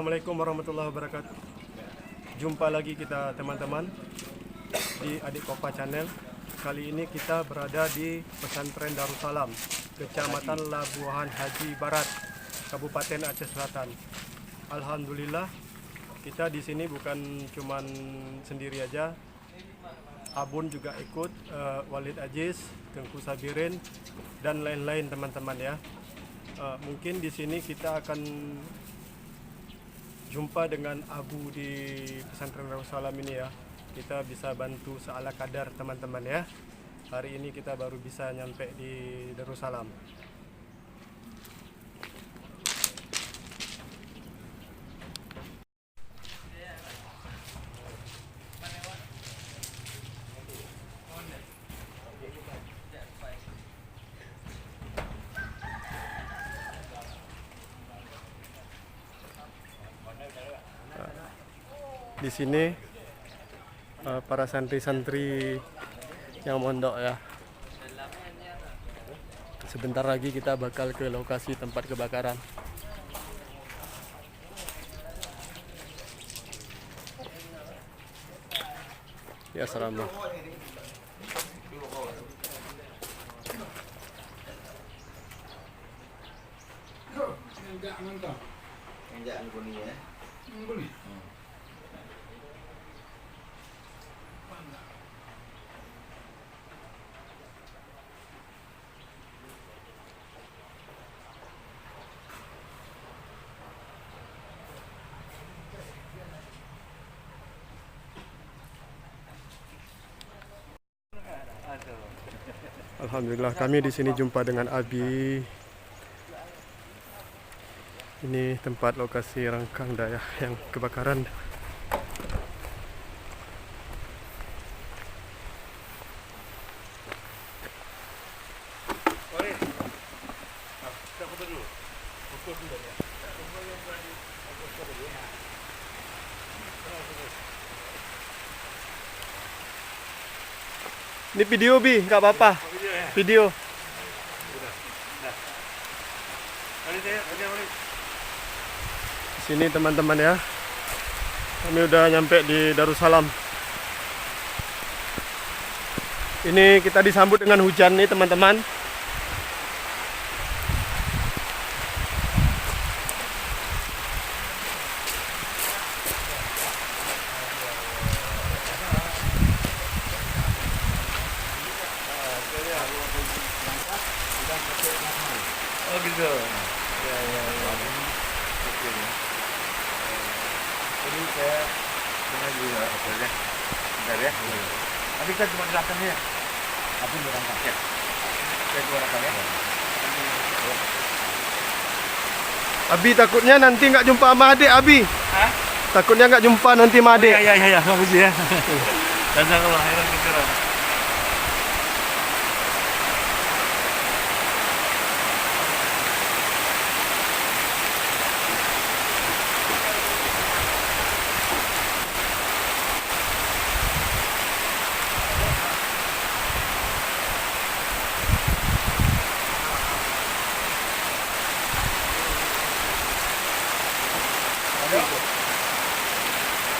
Assalamualaikum warahmatullahi wabarakatuh. Jumpa lagi kita teman-teman di Adik Kopa Channel. Kali ini kita berada di Pesantren Darussalam, Kecamatan Labuhan Haji Barat, Kabupaten Aceh Selatan. Alhamdulillah, kita di sini bukan cuman sendiri aja. Abun juga ikut, Walid Aziz, Tengku Sabirin, dan lain-lain teman-teman ya. Mungkin di sini kita akan jumpa dengan Abu di Pesantren Darussalam ini ya. Kita bisa bantu seala kadar teman-teman ya. Hari ini kita baru bisa nyampe di Darussalam. Di sini para santri-santri yang mondok ya. Sebentar lagi kita bakal ke lokasi tempat kebakaran. Ya, asrama. Alhamdulillah kami di sini jumpa dengan Abi. Ini tempat lokasi rangkang dayah yang kebakaran. Ini video Bi, nggak apa-apa. Video. Sini teman-teman ya. Kami udah nyampe di Darussalam. Ini kita disambut dengan hujan nih teman-teman. Oh gitu. Ya. Oke. Jadi saya pernah juga hotelnya. Bentar ya. Tapi kan cuma dirangkang ya. Tapi dirangkang ya. Saya keluar rangkang ya. Abi takutnya nanti nggak jumpa sama adik Abi. Hah? Takutnya nggak jumpa nanti sama adik. Ya. Bagus ya. Dan saya kalau heran pikiran.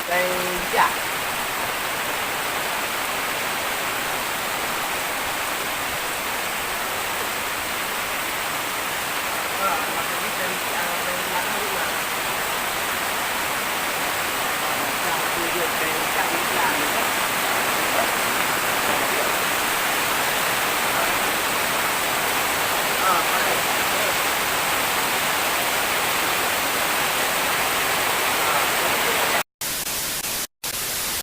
Đây dạ